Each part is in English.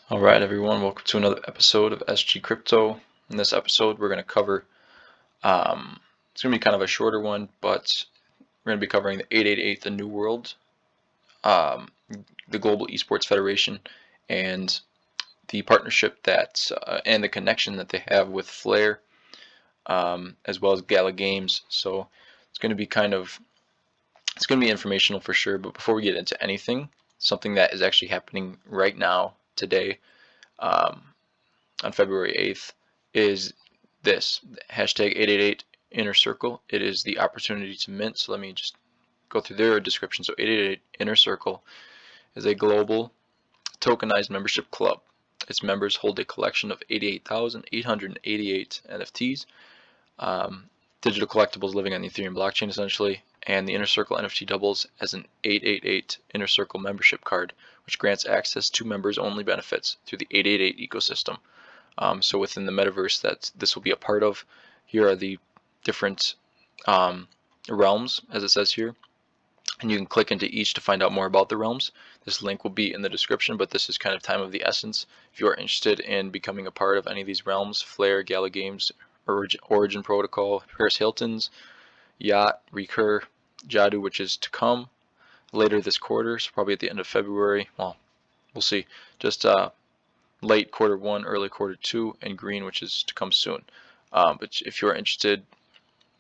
Alright everyone, welcome to another episode of SG Crypto. In this episode we're going to cover, it's going to be kind of a shorter one, but we're going to be covering the 888, the New World, the Global Esports Federation, and the partnership that, and the connection that they have with Flare, as well as Gala Games. So it's going to be it's going to be informational for sure, but before we get into anything, something that is actually happening right now, today, on February 8th, is this hashtag 888 inner circle. It is the opportunity to mint. So let me just go through their description. So 888 inner circle is a global tokenized membership club. Its members hold a collection of 88,888 NFTs, digital collectibles living on the Ethereum blockchain essentially, and the Inner Circle NFT doubles as an 888 Inner Circle membership card, which grants access to members-only benefits through the 888 ecosystem. So within the Metaverse that this will be a part of, here are the different realms, as it says here, and you can click into each to find out more about the realms. This link will be in the description, but this is kind of time of the essence. If you are interested in becoming a part of any of these realms, Flare, galagames, Origin Protocol, Paris Hilton's, Yacht, Recur, Jadu, which is to come later this quarter, so probably at the end of February. Well, we'll see. Just late Q1, early Q2, and Green, which is to come soon. But if you're interested,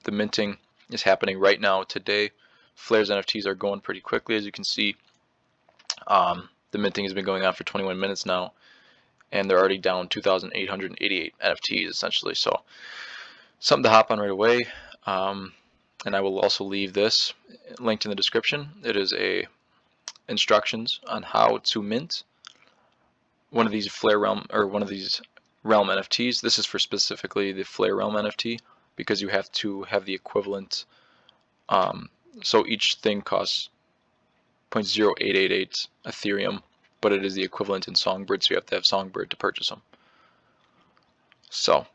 the minting is happening right now today. Flare's NFTs are going pretty quickly, as you can see. The minting has been going on for 21 minutes now, and they're already down 2,888 NFTs essentially. So something to hop on right away. And I will also leave this linked in the description. It is instructions on how to mint one of these Flare realm, or one of these realm NFTs. This is for specifically the Flare realm NFT, because you have to have the equivalent. So each thing costs 0.0888 Ethereum, but it is the equivalent in Songbird, so you have to have Songbird to purchase them. So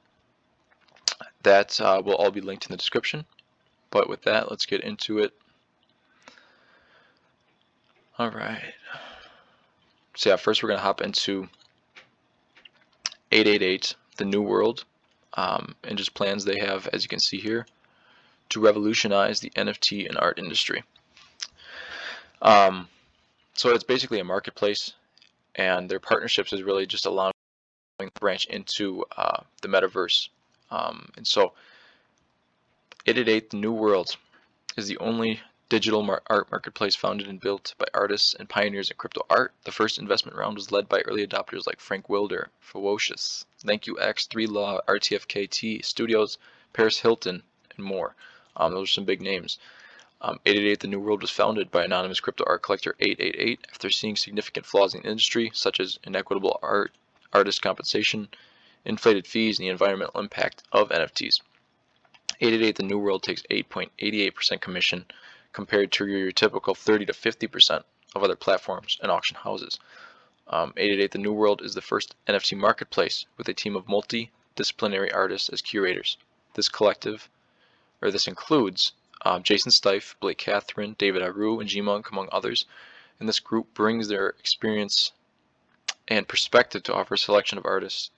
that will all be linked in the description. But with that, let's get into it. All right. So yeah, first we're going to hop into 888, the New World, and just plans they have, as you can see here, to revolutionize the NFT and art industry. So it's basically a marketplace, and their partnerships is really just allowing to branch into the Metaverse. And so 888, the New World, is the only digital art marketplace founded and built by artists and pioneers in crypto art. The first investment round was led by early adopters like Frank Wilder, Ferocious, Thank You X, 3 Law, RTFKT Studios, Paris Hilton, and more. Those are some big names. 888 The New World was founded by anonymous crypto art collector 888 after seeing significant flaws in the industry, such as inequitable artist compensation, inflated fees, and the environmental impact of NFTs. 888 The New World takes 8.88% commission compared to your typical 30 to 50% of other platforms and auction houses. 888 The New World is the first NFT marketplace with a team of multidisciplinary artists as curators. This includes Jason Stife, Blake Catherine, David Aru, and G-Monk, among others. And this group brings their experience and perspective to offer a selection of artists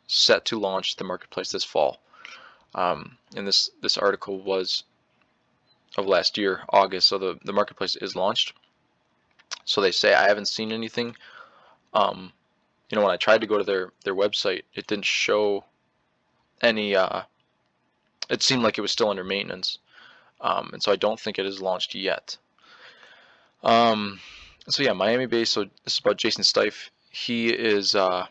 set to launch the marketplace this fall. And this article was of last year, August, so the marketplace is launched. So they say. I haven't seen anything. When I tried to go to their website, it didn't show any. It seemed like it was still under maintenance, and so I don't think it is launched yet. So yeah, Miami based. So this is about Jason Stife. He is a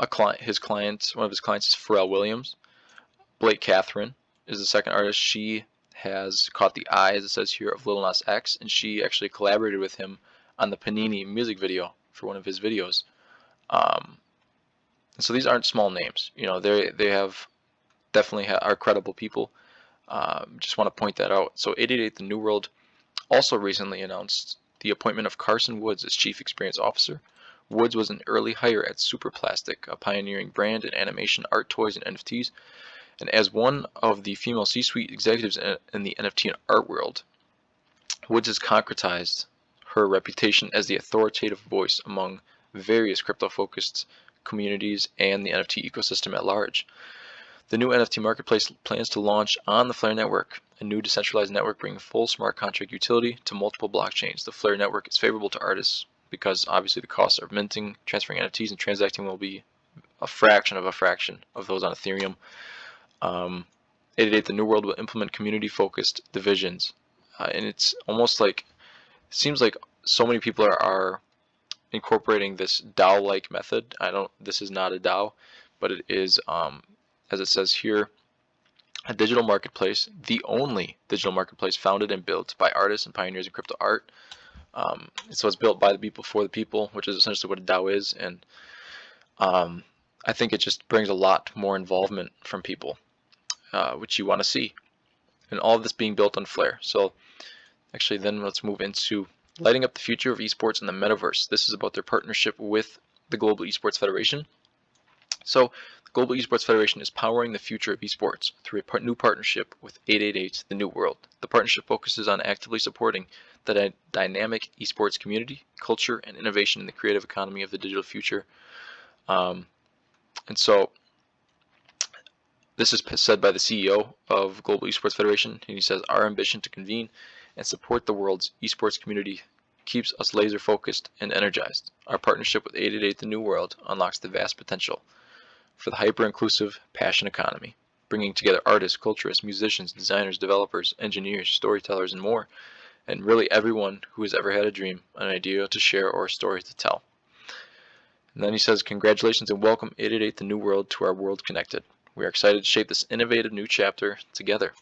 client. One of his clients is Pharrell Williams. Blake Catherine is the second artist. She has caught the eye, as it says here, of Lil Nas X, and she actually collaborated with him on the Panini music video for one of his videos. And so these aren't small names. They have definitely are credible people. Just want to point that out. So 888 The New World also recently announced the appointment of Carson Woods as Chief Experience Officer. Woods was an early hire at Superplastic, a pioneering brand in animation, art, toys, and NFTs. And as one of the female C-suite executives in the NFT and art world, Woods has concretized her reputation as the authoritative voice among various crypto-focused communities and the NFT ecosystem at large. The new NFT marketplace plans to launch on the Flare network, a new decentralized network bringing full smart contract utility to multiple blockchains. The Flare network is favorable to artists because obviously the costs of minting, transferring NFTs, and transacting will be a fraction of those on Ethereum. 888, the new world will implement community-focused divisions, and it's almost like, it seems like so many people are incorporating this DAO-like method. This is not a DAO, but it is, as it says here, a digital marketplace, the only digital marketplace founded and built by artists and pioneers in crypto art. So it's built by the people for the people, which is essentially what a DAO is, and I think it just brings a lot more involvement from people, which you want to see, and all of this being built on Flare. So actually then let's move into lighting up the future of esports in the metaverse. This is about their partnership with the Global Esports Federation. So the Global Esports Federation is powering the future of esports through a new partnership with 888, the New World. The partnership focuses on actively supporting the dynamic esports community, culture, and innovation in the creative economy of the digital future. And so this is said by the CEO of Global Esports Federation, and he says, "Our ambition to convene and support the world's esports community keeps us laser focused and energized. Our partnership with 888 The New World unlocks the vast potential for the hyper-inclusive passion economy, bringing together artists, culturists, musicians, designers, developers, engineers, storytellers, and more, and really everyone who has ever had a dream, an idea to share, or a story to tell." And then he says, "Congratulations and welcome 888 The New World to our World Connected. We are excited to shape this innovative new chapter together."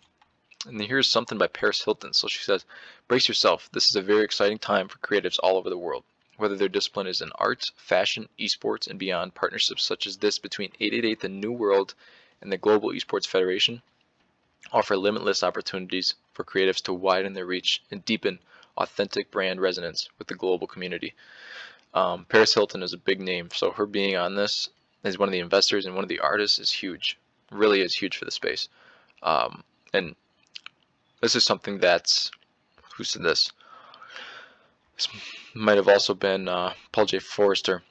And here's something by Paris Hilton. So she says, "Brace yourself. This is a very exciting time for creatives all over the world. Whether their discipline is in art, fashion, esports, and beyond, partnerships such as this between 888 The New World and the Global Esports Federation offer limitless opportunities for creatives to widen their reach and deepen authentic brand resonance with the global community." Paris Hilton is a big name, so her being on this as one of the investors and one of the artists is huge. Really is huge for the space. And this is something that's, who said this? This might have also been Paul J. Forrester.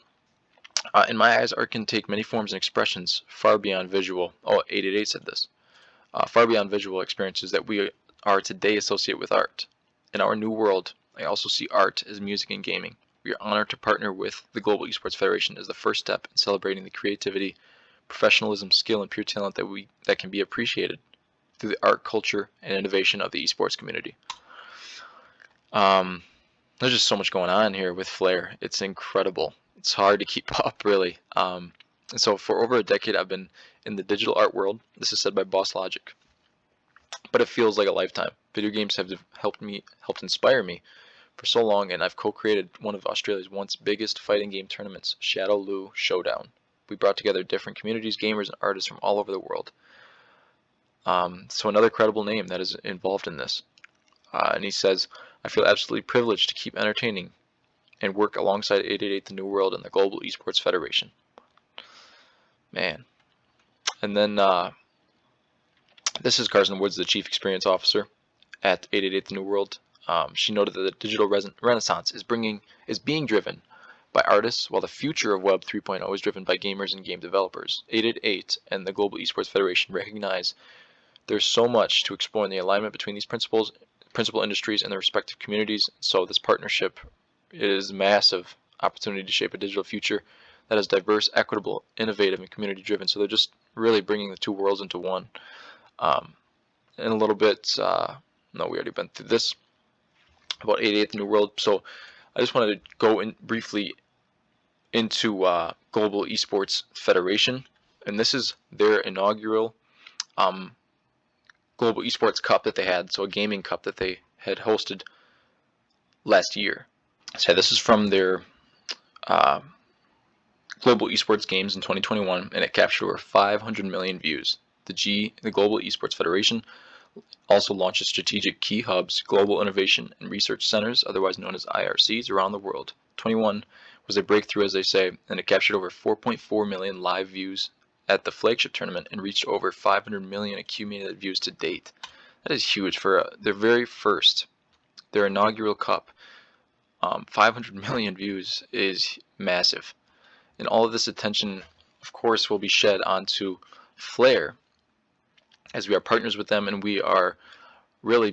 "In my eyes, art can take many forms and expressions far beyond visual." Oh, 888 said this. "Far beyond visual experiences that we are today associate with art. In our new world, I also see art as music and gaming. We are honored to partner with the Global Esports Federation as the first step in celebrating the creativity, professionalism, skill, and pure talent that can be appreciated through the art, culture, and innovation of the esports community." There's just so much going on here with Flare. It's incredible. It's hard to keep up, really. And so for over a decade, I've been in the digital art world. This is said by Boss Logic. But it feels like a lifetime. Video games have helped inspire me for so long, and I've co-created one of Australia's once biggest fighting game tournaments, Shadowloo Showdown. We brought together different communities, gamers, and artists from all over the world. So another credible name that is involved in this. And he says, "I feel absolutely privileged to keep entertaining and work alongside 888 The New World and the Global Esports Federation." Man. And then this is Carson Woods, the Chief Experience Officer at 888 The New World. She noted that the digital renaissance is being driven by artists, while the future of Web 3.0 is driven by gamers and game developers. 888 and the Global Esports Federation recognize there's so much to explore in the alignment between these principal industries and their respective communities. So this partnership is a massive opportunity to shape a digital future that is diverse, equitable, innovative, and community driven. So they're just really bringing the two worlds into one. In a little bit, no, we already been through this about 888 The New World. So I just wanted to go in briefly into Global Esports Federation, and this is their inaugural Global Esports Cup that they had, so a gaming cup that they had hosted last year. So this is from their Global Esports Games in 2021, and it captured over 500 million views. The Global Esports Federation also launches strategic key hubs, global innovation and research centers, otherwise known as IRCs, around the world. 21 was a breakthrough, as they say, and it captured over 4.4 million live views at the flagship tournament and reached over 500 million accumulated views to date. That is huge for their very first, their inaugural cup. 500 million views is massive. And all of this attention, of course, will be shed onto Flare, as we are partners with them, and we are really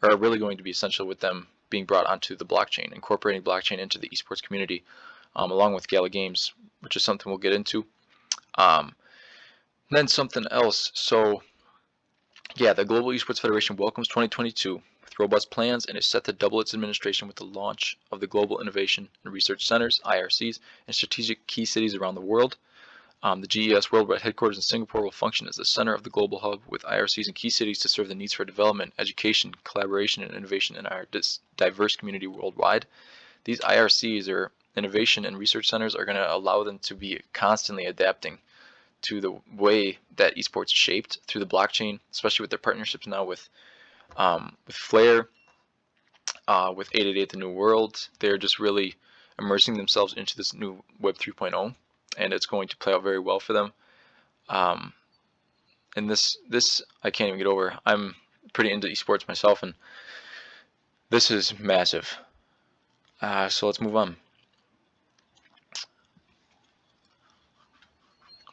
really going to be essential with them being brought onto the blockchain, incorporating blockchain into the esports community, along with Gala Games, which is something we'll get into. Then something else. So yeah, the Global Esports Federation welcomes 2022 with robust plans and is set to double its administration with the launch of the Global Innovation and Research Centers, IRCs, in strategic key cities around the world. The GES worldwide headquarters in Singapore will function as the center of the global hub, with IRCs in key cities to serve the needs for development, education, collaboration, and innovation in our diverse community worldwide. These IRCs, or Innovation and Research Centers, are going to allow them to be constantly adapting to the way that esports is shaped through the blockchain, especially with their partnerships now with Flare, with 888 The New World. They're just really immersing themselves into this new Web 3.0, and it's going to play out very well for them. And this I can't even get over. I'm pretty into esports myself, and this is massive. So let's move on.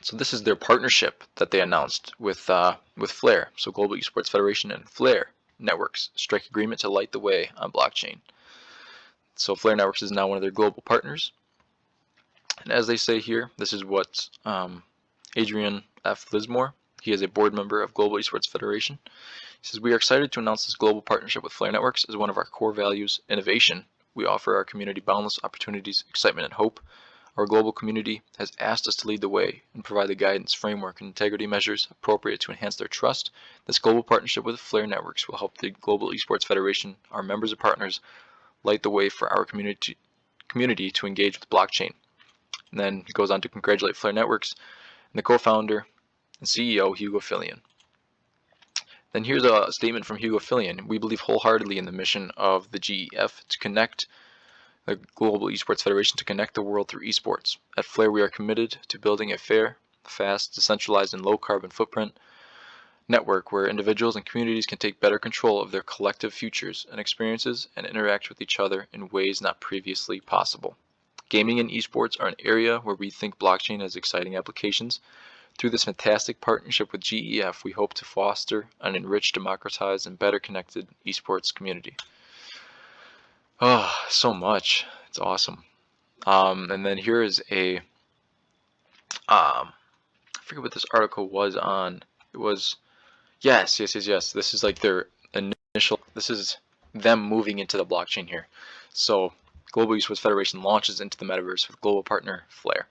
So this is their partnership that they announced with Flare. So Global Esports Federation and Flare Networks strike agreement to light the way on blockchain. So Flare Networks is now one of their global partners. And as they say here, this is what Adrian F. Lismore, he is a board member of Global Esports Federation. He says, "We are excited to announce this global partnership with Flare Networks as one of our core values, innovation. We offer our community boundless opportunities, excitement, and hope. Our global community has asked us to lead the way and provide the guidance, framework, and integrity measures appropriate to enhance their trust. This global partnership with Flare Networks will help the Global Esports Federation, our members and partners, light the way for our community to engage with blockchain." And then he goes on to congratulate Flare Networks and the co-founder and CEO, Hugo Fillion. Then here's a statement from Hugo Fillion. "We believe wholeheartedly in the mission of the GEF to connect the Global Esports Federation to connect the world through esports. At Flare, we are committed to building a fair, fast, decentralized, and low-carbon footprint network where individuals and communities can take better control of their collective futures and experiences and interact with each other in ways not previously possible. Gaming and esports are an area where we think blockchain has exciting applications. Through this fantastic partnership with GEF, we hope to foster an enriched, democratized, and better connected esports community." Oh, so much. It's awesome. And then here is a, I forget what this article was on. It was, yes. This is like their initial, this is them moving into the blockchain here. So Global Esports Federation launches into the Metaverse with global partner Flare.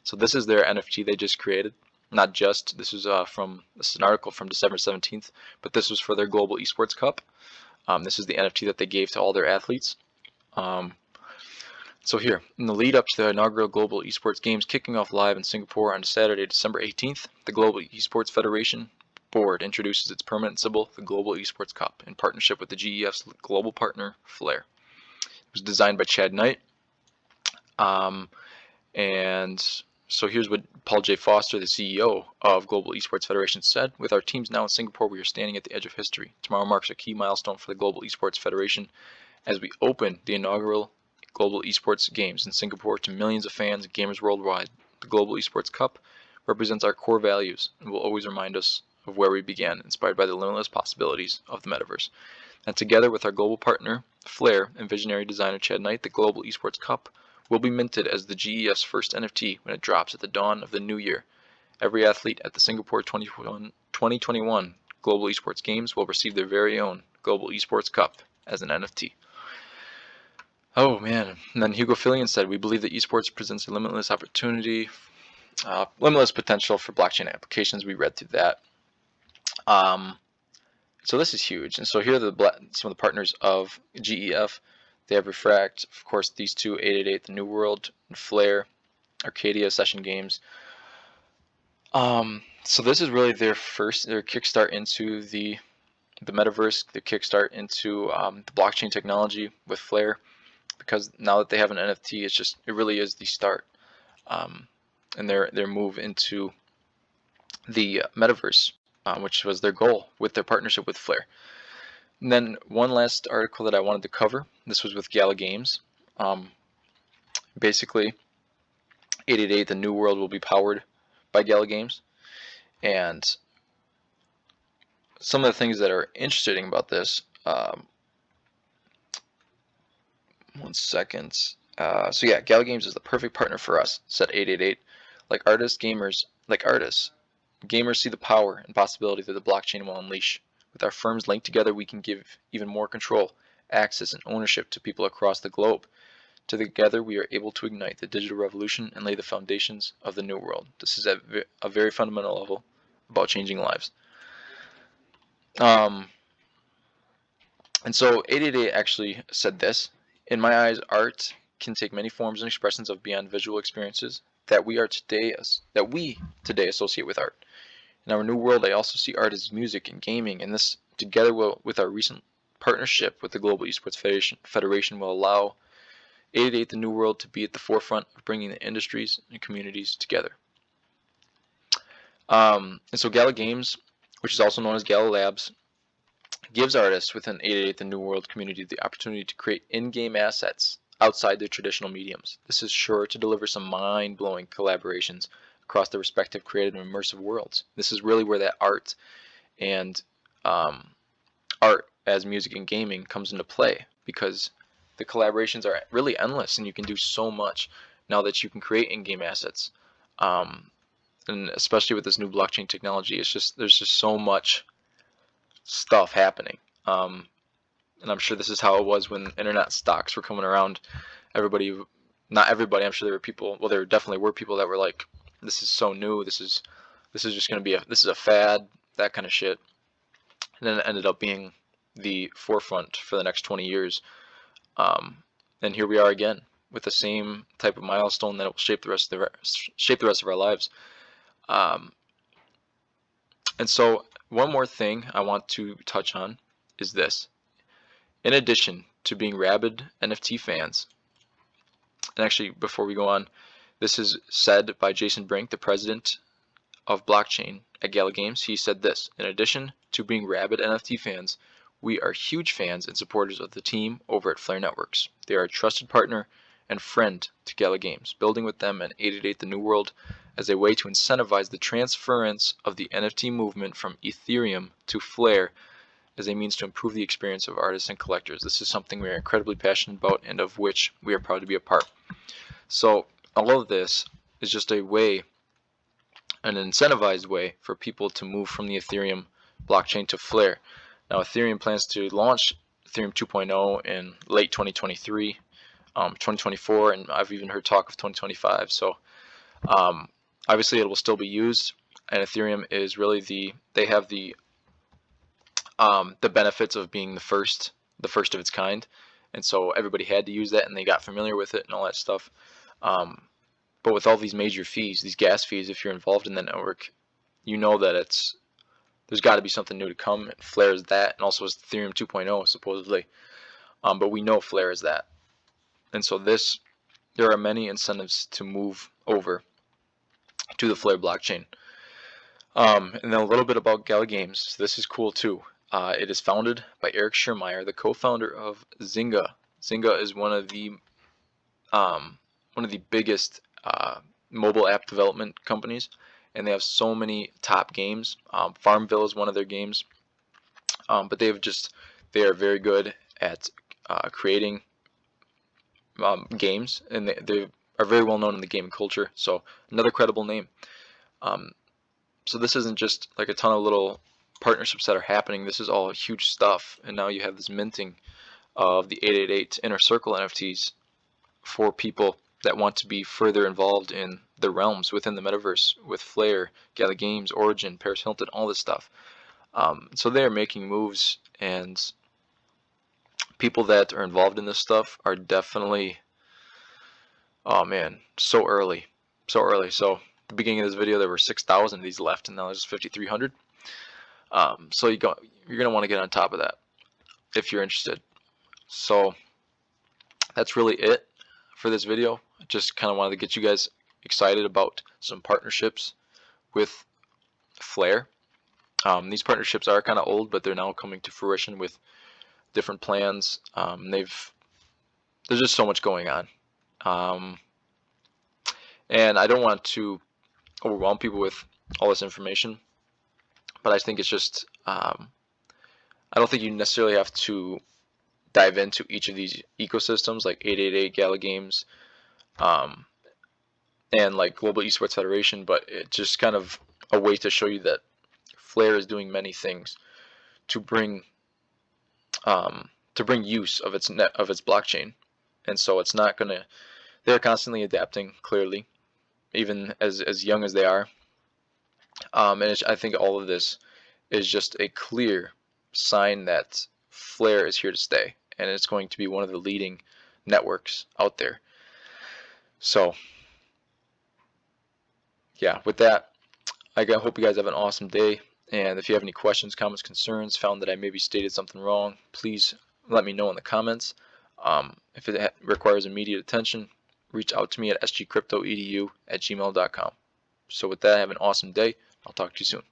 So this is their NFT they just created. Not just, this is an article from December 17th, but this was for their Global Esports Cup. This is the NFT that they gave to all their athletes. So here, in the lead up to the inaugural Global Esports Games kicking off live in Singapore on Saturday, December 18th, the Global Esports Federation Board introduces its permanent symbol, the Global Esports Cup, in partnership with the GEF's global partner, Flare. It was designed by Chad Knight. And so here's what Paul J. Foster, the CEO of Global Esports Federation, said. "With our teams now in Singapore, we are standing at the edge of history. Tomorrow marks a key milestone for the Global Esports Federation as we open the inaugural Global Esports Games in Singapore to millions of fans and gamers worldwide. The Global Esports Cup represents our core values and will always remind us of where we began, inspired by the limitless possibilities of the Metaverse. And together with our global partner, Flare, and visionary designer Chad Knight, the Global Esports Cup will be minted as the GEF's first NFT when it drops at the dawn of the new year. Every athlete at the Singapore 2021 Global Esports Games will receive their very own Global Esports Cup as an NFT." Oh man. And then Hugo Fillion said, "We believe that esports presents a limitless opportunity, limitless potential for blockchain applications." We read through that. So this is huge. And so here are some of the partners of GEF. They have Refract, of course, these two, 888 The New World, and Flare, Arcadia, Session Games. So this is really their kickstart into the Metaverse, their kickstart into the blockchain technology with Flare. Because now that they have an NFT, it really is the start, and their move into the Metaverse, which was their goal with their partnership with Flare. And then one last article that I wanted to cover. This was with Gala Games. basically 888, the new world, will be powered by Gala Games. And some of the things that are interesting about this, one second. So yeah, Gala Games is the perfect partner for us, said 888. Like gamers see the power and possibility that the blockchain will unleash. With our firms linked together, we can give even more control, access, and ownership to people across the globe. Together, we are able to ignite the digital revolution and lay the foundations of the new world. This is at a very fundamental level about changing lives. And so 888 actually said this: in my eyes, art can take many forms and expressions of beyond visual experiences that we today associate with art. In our new world, I also see art as music and gaming, and this, together with our recent partnership with the Global Esports Federation, will allow 888 the new world to be at the forefront of bringing the industries and communities together. And so Gala Games, which is also known as Gala Labs, gives artists within 888 the new world community the opportunity to create in-game assets outside their traditional mediums. This is sure to deliver some mind-blowing collaborations across their respective creative and immersive worlds. This is really where that art and art as music and gaming comes into play, because the collaborations are really endless and you can do so much now that you can create in-game assets. And especially with this new blockchain technology, there's just so much stuff happening. And I'm sure this is how it was when internet stocks were coming around. Not everybody, I'm sure there were people, well, there definitely were people that were like, this is so new, this is just going to be this is a fad, that kind of shit. And then it ended up being the forefront for the next 20 years. And here we are again with the same type of milestone that will shape the rest of our lives. And so one more thing I want to touch on is this. In addition to being rabid NFT fans, and actually before we go on, this is said by Jason Brink, the president of blockchain at Gala Games. He said this: in addition to being rabid NFT fans, we are huge fans and supporters of the team over at Flare Networks. They are a trusted partner and friend to Gala Games. Building with them and 888 the New World as a way to incentivize the transference of the NFT movement from Ethereum to Flare as a means to improve the experience of artists and collectors. This is something we are incredibly passionate about and of which we are proud to be a part. So all of this is just a way, an incentivized way for people to move from the Ethereum blockchain to Flare. Now, Ethereum plans to launch Ethereum 2.0 in late 2023, 2024, and I've even heard talk of 2025. So obviously it will still be used, and Ethereum is really they have the benefits of being the first of its kind, and so everybody had to use that, and they got familiar with it and all that stuff. But with all these major fees, these gas fees, if you're involved in the network, you know that there's got to be something new to come. And Flare is that, and also is Ethereum 2.0 supposedly. But we know Flare is that, and so there are many incentives to move over to the Flare blockchain. And then a little bit about Gala Games. This is cool too. It is founded by Eric Schirmeyer, the co-founder of Zynga. Zynga is one of the biggest mobile app development companies, and they have so many top games. Farmville is one of their games, but they are very good at creating games, and they are very well known in the gaming culture. So another credible name. So this isn't just like a ton of little partnerships that are happening. This is all huge stuff, and now you have this minting of the 888 Inner Circle NFTs for people that want to be further involved in the realms within the metaverse with Flare, Gala Games, Origin, Paris Hilton, all this stuff. So they are making moves, and people that are involved in this stuff are definitely, oh man, so early. So at the beginning of this video, there were 6,000 of these left, and now there's 5,300. So you're going to want to get on top of that if you're interested. So that's really it for this video. I just kind of wanted to get you guys excited about some partnerships with Flare. These partnerships are kind of old, but they're now coming to fruition with different plans. There's just so much going on. And I don't want to overwhelm people with all this information, but I think it's just I don't think you necessarily have to dive into each of these ecosystems like 888 galagames and like Global Esports Federation, but it's just kind of a way to show you that Flare is doing many things to bring use of its blockchain, and so it's not gonna. They're constantly adapting, clearly, even as young as they are. And I think all of this is just a clear sign that Flare is here to stay, and it's going to be one of the leading networks out there. So, yeah, with that, I hope you guys have an awesome day. And if you have any questions, comments, concerns, found that I maybe stated something wrong, please let me know in the comments. If it requires immediate attention, reach out to me at sgcryptoedu@gmail.com. So with that, have an awesome day. I'll talk to you soon.